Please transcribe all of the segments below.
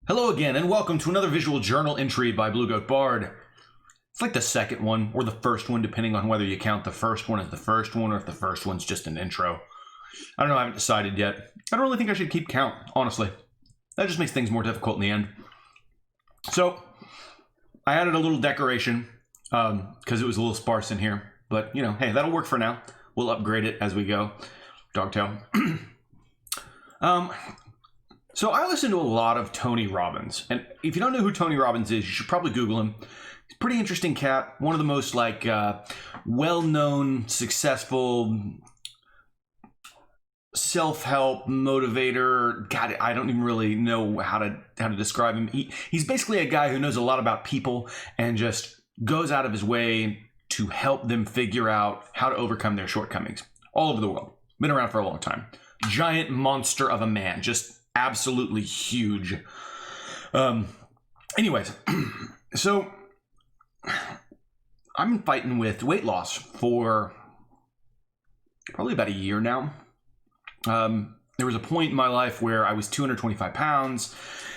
Hello again, and welcome to another visual journal entry by Blue Goat Bard. It's like the second one, or the first one, depending on whether you count the first one as the first one, or if the first one's just an intro. I don't know, I haven't decided yet. I don't really think I should keep count, honestly. That just makes things more difficult in the end. So, I added a little decoration, because it was a little sparse in here. But, you know, hey, that'll work for now. We'll upgrade it as we go. Dogtail. So I listen to a lot of Tony Robbins, and if you don't know who Tony Robbins is, you should probably Google him. He's a pretty interesting cat, one of the most well-known, successful self-help motivator. God, I don't even really know how to describe him. He's basically a guy who knows a lot about people and just goes out of his way to help them figure out how to overcome their shortcomings all over the world. Been around for a long time. Giant monster of a man, just absolutely huge. Anyways, so I'm fighting with weight loss for probably about a year now. There was a point in my life where I was 225 pounds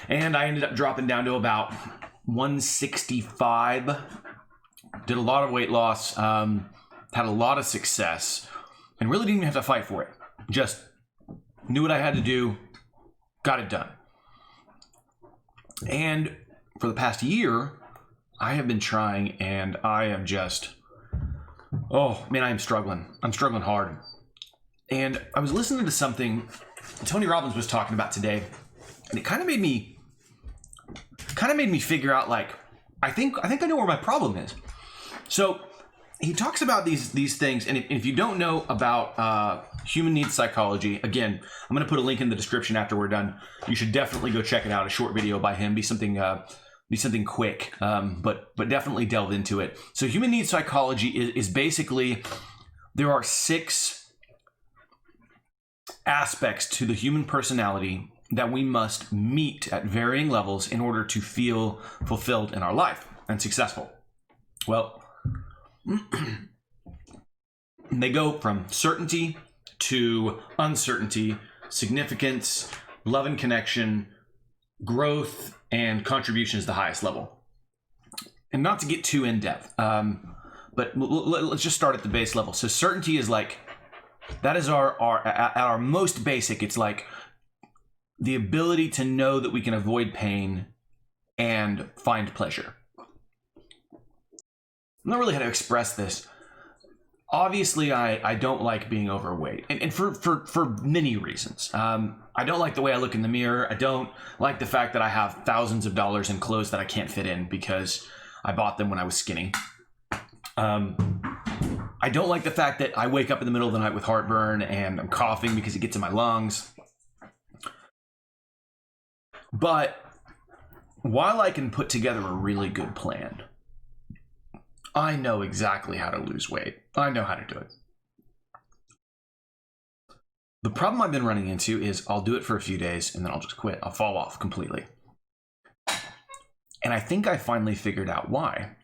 and I ended up dropping down to about 165. Did a lot of weight loss, had a lot of success, and really didn't even have to fight for it. Just knew what I had to do, got it done. And for the past year, I have been trying, and I am just, oh man, I am struggling. I'm struggling hard. And I was listening to something Tony Robbins was talking about today, and it kind of made me figure out, like, I think I know where my problem is. So he talks about these things, and if you don't know about human needs psychology, again, I'm going to put a link in the description after we're done. You should definitely go check it out. A short video by him, be something quick, but definitely delve into it. So human needs psychology is basically, there are 6 aspects to the human personality that we must meet at varying levels in order to feel fulfilled in our life and successful. Well, they go from certainty to uncertainty, significance, love and connection, growth, and contribution is the highest level. And not to get too in depth, but let's just start at the base level. So certainty is like, that is our most basic. It's like the ability to know that we can avoid pain and find pleasure. I'm not really how to express this. Obviously, I don't like being overweight, and for many reasons. I don't like the way I look in the mirror. I don't like the fact that I have thousands of dollars in clothes that I can't fit in because I bought them when I was skinny. I don't like the fact that I wake up in the middle of the night with heartburn and I'm coughing because it gets in my lungs. But while I can put together a really good plan, I know exactly how to lose weight. I know how to do it. The problem I've been running into is I'll do it for a few days and then I'll just quit. I'll fall off completely. And I think I finally figured out why.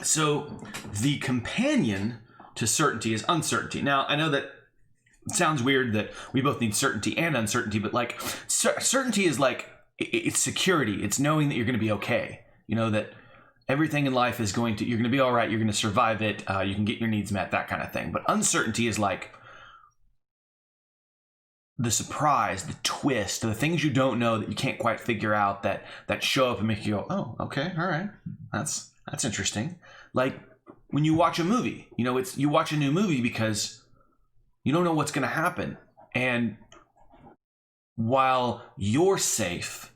So the companion to certainty is uncertainty. Now, I know that it sounds weird that we both need certainty and uncertainty, but like certainty is like, it's security. It's knowing that you're going to be okay. You know, that everything in life is you're going to be all right. You're going to survive it. You can get your needs met, that kind of thing. But uncertainty is like the surprise, the twist, the things you don't know that you can't quite figure out that show up and make you go, oh, okay, all right. That's interesting. Like when you watch a movie, you know, you watch a new movie because you don't know what's going to happen. And while you're safe,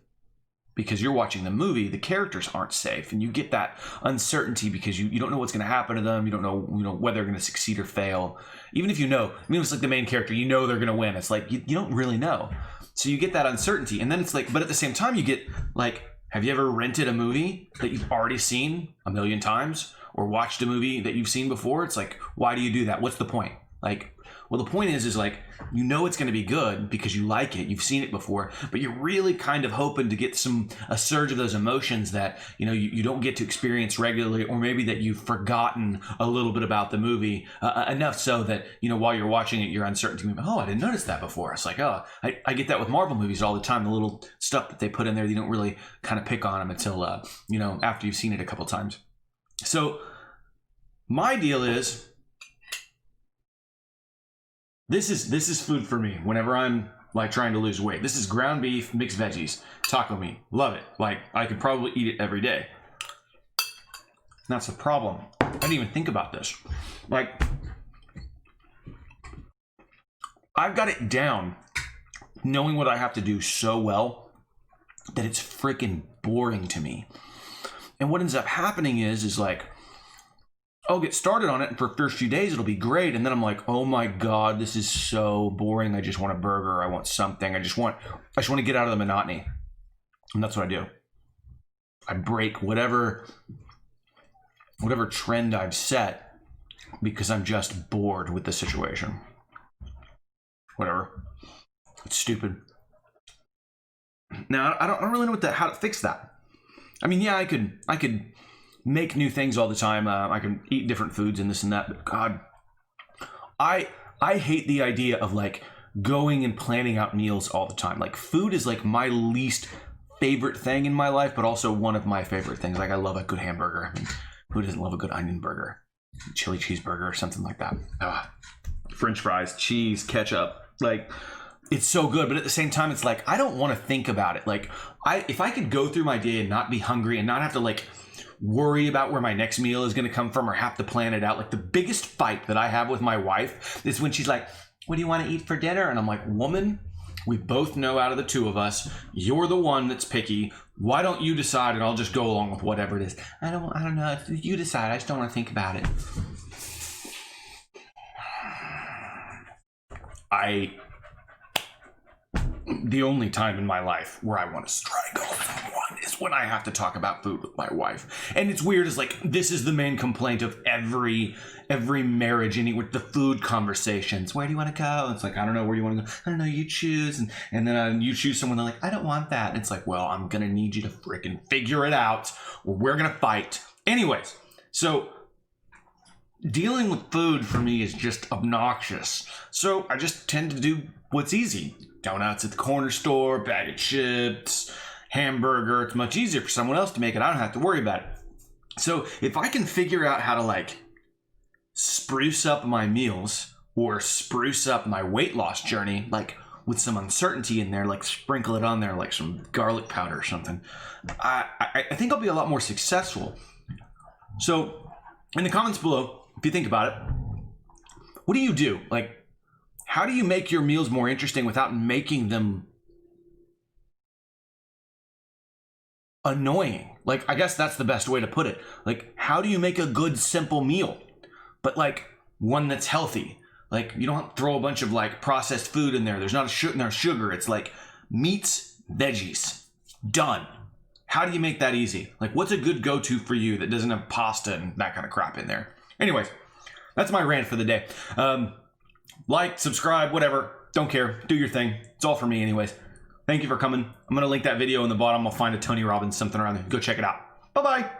because you're watching the movie, the characters aren't safe, and you get that uncertainty because you don't know what's going to happen to them. You don't know whether they're going to succeed or fail. Even if you know, I mean, it's like the main character, you know they're going to win. It's like you don't really know, so you get that uncertainty, and then it's like, but at the same time, you get like, have you ever rented a movie that you've already seen a million times, or watched a movie that you've seen before? It's like, why do you do that? What's the point? Like, Well, the point is like, you know it's going to be good because you like it, you've seen it before, but you're really kind of hoping to get a surge of those emotions that, you don't get to experience regularly, or maybe that you've forgotten a little bit about the movie, enough so that, while you're watching it, you're uncertain. Oh, I didn't notice that before. It's like, oh, I get that with Marvel movies all the time. The little stuff that they put in there, you don't really kind of pick on them until, after you've seen it a couple times. So my deal is, This is food for me whenever I'm like trying to lose weight. This is ground beef, mixed veggies, taco meat. Love it. Like, I could probably eat it every day. That's the problem. I didn't even think about this. Like, I've got it down, knowing what I have to do so well that it's freaking boring to me. And what ends up happening is like, I'll get started on it, and for the first few days, it'll be great. And then I'm like, oh my God, this is so boring. I just want a burger. I want something. I just want to get out of the monotony. And that's what I do. I break whatever trend I've set because I'm just bored with the situation. Whatever. It's stupid. Now, I don't really know how to fix that. I mean, yeah, I could make new things all the time. I can eat different foods and this and that, but God, I hate the idea of like going and planning out meals all the time. Like, food is like my least favorite thing in my life, but also one of my favorite things. Like, I love a good hamburger. I mean, who doesn't love a good onion burger, chili cheeseburger, or something like that? French fries, cheese, ketchup, like, it's so good. But at the same time, it's like, I don't want to think about it. Like, if I could go through my day and not be hungry and not have to like worry about where my next meal is going to come from or have to plan it out. Like, the biggest fight that I have with my wife is when she's like, what do you want to eat for dinner? And I'm like, woman, we both know out of the two of us, you're the one that's picky. Why don't you decide and I'll just go along with whatever it is? I don't know. You decide. I just don't want to think about it. The only time in my life where I want to strangle someone is when I have to talk about food with my wife. And it's weird, is like, this is the main complaint of every marriage, with the food conversations. Where do you want to go? It's like, I don't know. Where do you want to go? I don't know. You choose. And then you choose someone, they're like, I don't want that. And it's like, well, I'm going to need you to freaking figure it out, or we're going to fight. Anyways, so dealing with food for me is just obnoxious. So I just tend to do what's easy. Donuts at the corner store, bag of chips, hamburger. It's much easier for someone else to make it. I don't have to worry about it. So if I can figure out how to like spruce up my meals or spruce up my weight loss journey, like with some uncertainty in there, like sprinkle it on there like some garlic powder or something, I think I'll be a lot more successful. So in the comments below, if you think about it, what do you do? Like, how do you make your meals more interesting without making them annoying? Like, I guess that's the best way to put it. Like, how do you make a good, simple meal, but like one that's healthy? Like, you don't throw a bunch of like processed food in there. There's not sugar. It's like meats, veggies, done. How do you make that easy? Like, what's a good go-to for you that doesn't have pasta and that kind of crap in there? Anyways, that's my rant for the day. Like, subscribe, whatever. Don't care. Do your thing. It's all for me anyways. Thank you for coming. I'm going to link that video in the bottom. I'll find a Tony Robbins something around there. Go check it out. Bye-bye.